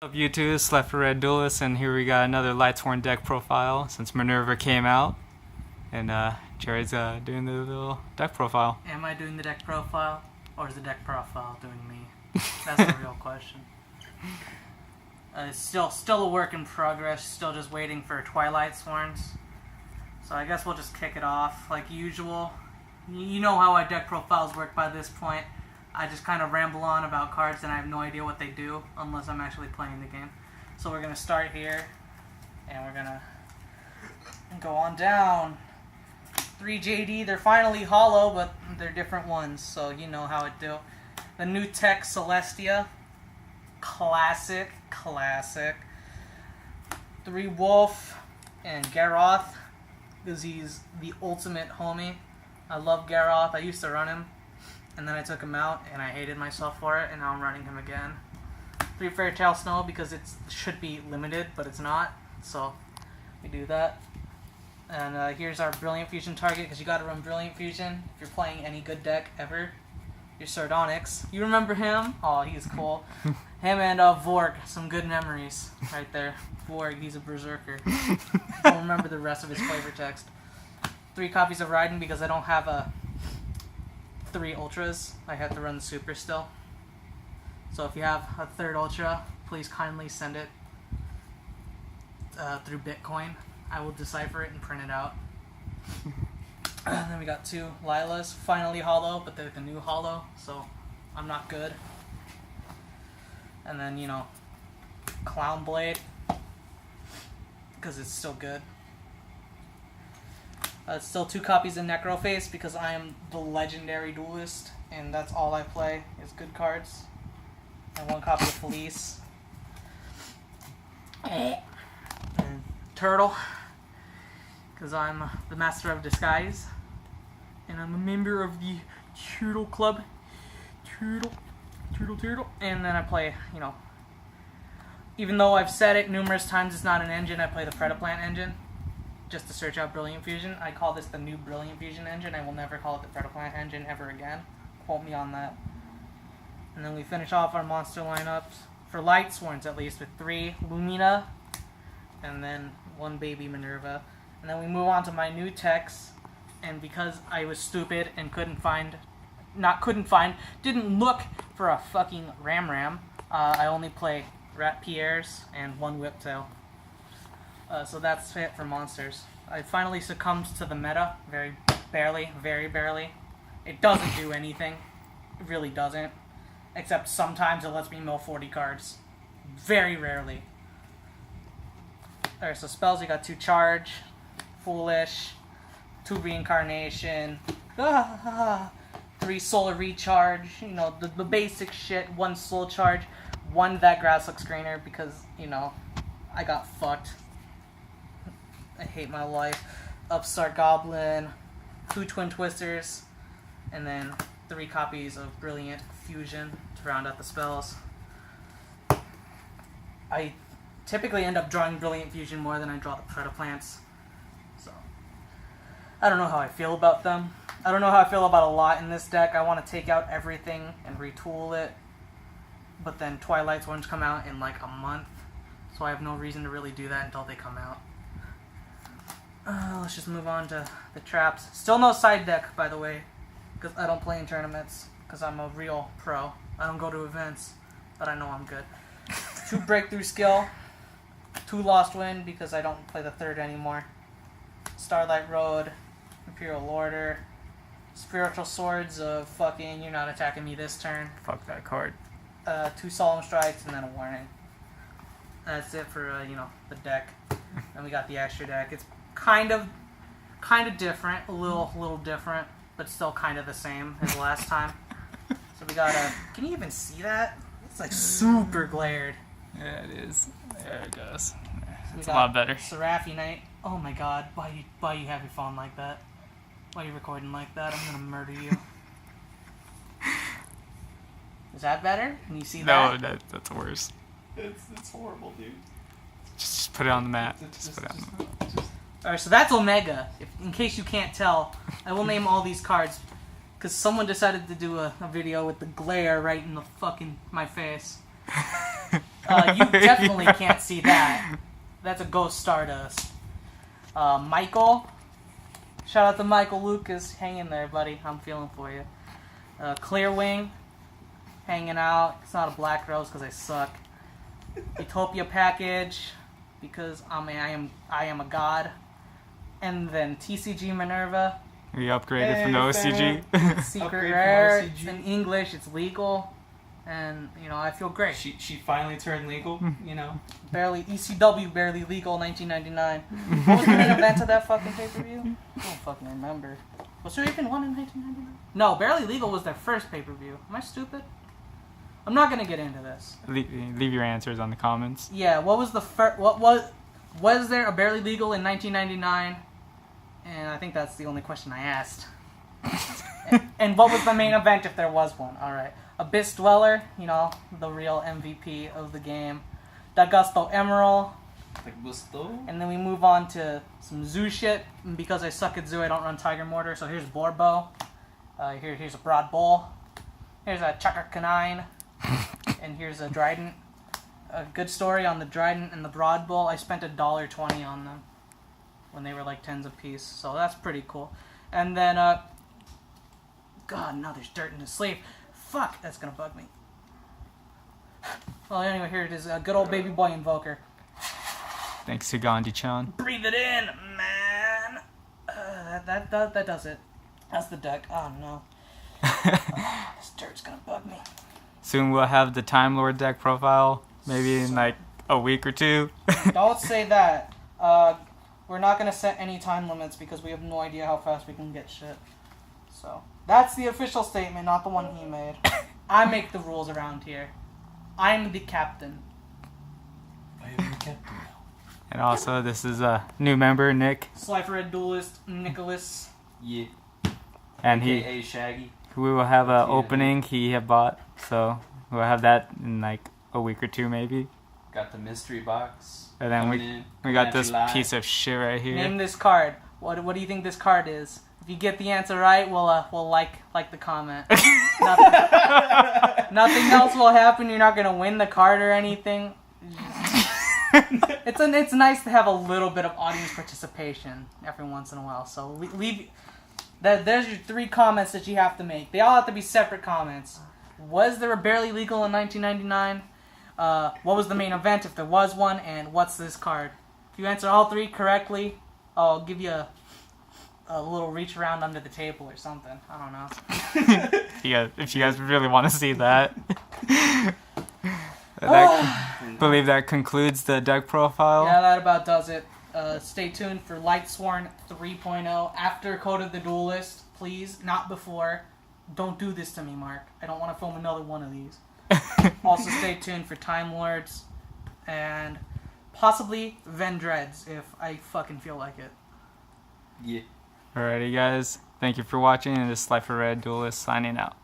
What's up YouTube, Slifer Duelist, and here we got another Lightsworn deck profile since Minerva came out. And Jared's doing the little deck profile. Am I doing the deck profile, or is the deck profile doing me? That's the real question. It's still a work in progress, still just waiting for Lightsworns. So I guess we'll just kick it off like usual. You know how our deck profiles work by this point. I just kind of ramble on about cards and I have no idea what they do unless I'm actually playing the game. So we're going to start here and we're going to go on down. 3 JD, they're finally hollow, but they're different ones, so you know how it do. The new tech Celestia, classic. 3 Wolf and Garoth, because he's the ultimate homie. I love Garoth, I used to run him. And then I took him out, and I hated myself for it, and now I'm running him again. 3 Fairytale Snow, because it should be limited, but it's not. So, we do that. And here's our Brilliant Fusion target, because you gotta run Brilliant Fusion if you're playing any good deck ever. Your Sardonyx. You remember him? Oh, he's cool. Him and Vorg, some good memories right there. Vorg, he's a berserker. Don't remember the rest of his flavor text. 3 copies of Raiden, because I don't have a 3 ultras. I have to run the super still. So if you have a 3rd ultra, please kindly send it through Bitcoin. I will decipher it and print it out. And then we got 2 Lilas, finally hollow, but they're the new hollow, so I'm not good. And then, you know, Clown Blade, because it's still good. Still 2 copies of Necroface because I am the legendary duelist, and that's all I play is good cards. And 1 copy of Felice. And Turtle, because I'm the master of disguise, and I'm a member of the Turtle Club. Turtle. And then I play, you know, even though I've said it numerous times, it's not an engine. I play the Predaplant engine. Just to search out Brilliant Fusion. I call this the new Brilliant Fusion engine. I will never call it the Predaplant engine ever again. Quote me on that. And then we finish off our monster lineups, for Lightsworns at least, with 3 Lumina, and then 1 baby Minerva. And then we move on to my new techs, and because I was stupid and didn't look for a fucking Ram, I only play Rat Pierres and 1 Whiptail. So that's it for monsters. I finally succumbed to the meta, very barely. It doesn't do anything. It really doesn't. Except sometimes it lets me mill 40 cards. Very rarely. Alright, so spells, we got 2 Charge, Foolish, 2 Reincarnation, 3 Solar Recharge, you know, the basic shit, 1 Soul Charge, 1 That Grass Looks Greener, because, you know, I got fucked. I hate my life. Upstart Goblin, 2 Twin Twisters, and then 3 copies of Brilliant Fusion to round out the spells. I typically end up drawing Brilliant Fusion more than I draw the Predaplants. So, I don't know how I feel about them. I don't know how I feel about a lot in this deck. I want to take out everything and retool it. But then Lightsworns come out in like a month. So I have no reason to really do that until they come out. Let's just move on to the traps. Still no side deck, by the way, because I don't play in tournaments, because I'm a real pro. I don't go to events, but I know I'm good. 2 Breakthrough Skill, 2 Lost Wind, because I don't play the 3rd anymore. Starlight Road, Imperial Order, Spiritual Swords of fucking, you're not attacking me this turn. Fuck that card. 2 Solemn Strikes, and then a Warning. That's it for, you know, the deck. And we got the extra deck. It's kind of different, a little different, but still kind of the same as last time. So we got can you even see that? It's like super glared. Yeah, it is. There it goes. It's a lot better. Seraphionite. Oh my god, why you have your phone like that? Why are you recording like that? I'm gonna murder you. Is that better? Can you see that? No, that's worse. It's horrible, dude. Just put it on the mat. Just put it on the mat. Alright, so that's Omega. In case you can't tell, I will name all these cards because someone decided to do a video with the glare right in the fucking my face. You definitely can't see that. That's a Ghost Stardust. Michael. Shout out to Michael Lucas. Hang in there, buddy. I'm feeling for you. Clearwing. Hanging out. It's not a Black Rose because I suck. Utopia Package. Because I am a god. And then TCG Minerva. We upgraded from the OCG. Secret Rare. It's in English. It's legal. And, you know, I feel great. She finally turned legal, you know. ECW barely legal 1999. What was the main event of that fucking pay-per-view? I don't fucking remember. Was there even one in 1999? No, barely legal was their first pay-per-view. Am I stupid? I'm not gonna get into this. Leave your answers on the comments. Yeah, what was the first... Was there a barely legal in 1999? And I think that's the only question I asked. And what was the main event if there was one? Alright. Abyss Dweller, you know, the real MVP of the game. D'Augusto Emerald. And then we move on to some zoo shit. And because I suck at zoo, I don't run Tiger Mortar. So here's Borbo. Here's a Broad Bull. Here's a Chakra Canine. And here's a Dryden. A good story on the Dryden and the Broad Bull. I spent $1.20 on them when they were like 10s a piece. So that's pretty cool. And then, God, no, there's dirt in the sleeve. Fuck, that's gonna bug me. Well, anyway, here it is. A good old baby boy invoker. Thanks to Gandhi-chan. Breathe it in, man. That does it. That's the deck. Oh no. This dirt's gonna bug me. Soon we'll have the Time Lord deck profile. Maybe in like a week or two. Don't say that. We're not gonna set any time limits because we have no idea how fast we can get shit. So that's the official statement, not the one he made. I make the rules around here. I'm the captain. I am the captain now. And also, this is a new member, Nick. Slifer Duelist, Nicholas. Yeah. And AKA Shaggy. we will have an opening he had bought. So we'll have that in like a week or two, maybe. Got the mystery box. And then we got this piece of shit right here. Name this card. What do you think this card is? If you get the answer right, we'll like the comment. Nothing else will happen. You're not gonna win the card or anything. It's nice to have a little bit of audience participation every once in a while. So leave. There's your 3 comments that you have to make. They all have to be separate comments. Was there a barely legal in 1999? What was the main event if there was one? And what's this card? If you answer all 3 correctly, I'll give you a little reach around under the table or something. I don't know. If you guys really want to see that. I believe that concludes the deck profile. Yeah, that about does it. Stay tuned for Lightsworn 3.0 after Code of the Duelist. Please, not before. Don't do this to me, Mark. I don't want to film another one of these. Also, stay tuned for Time Lords and possibly Vendreads if I fucking feel like it. Yeah. Alrighty, guys. Thank you for watching. And this is Slifer Duelist signing out.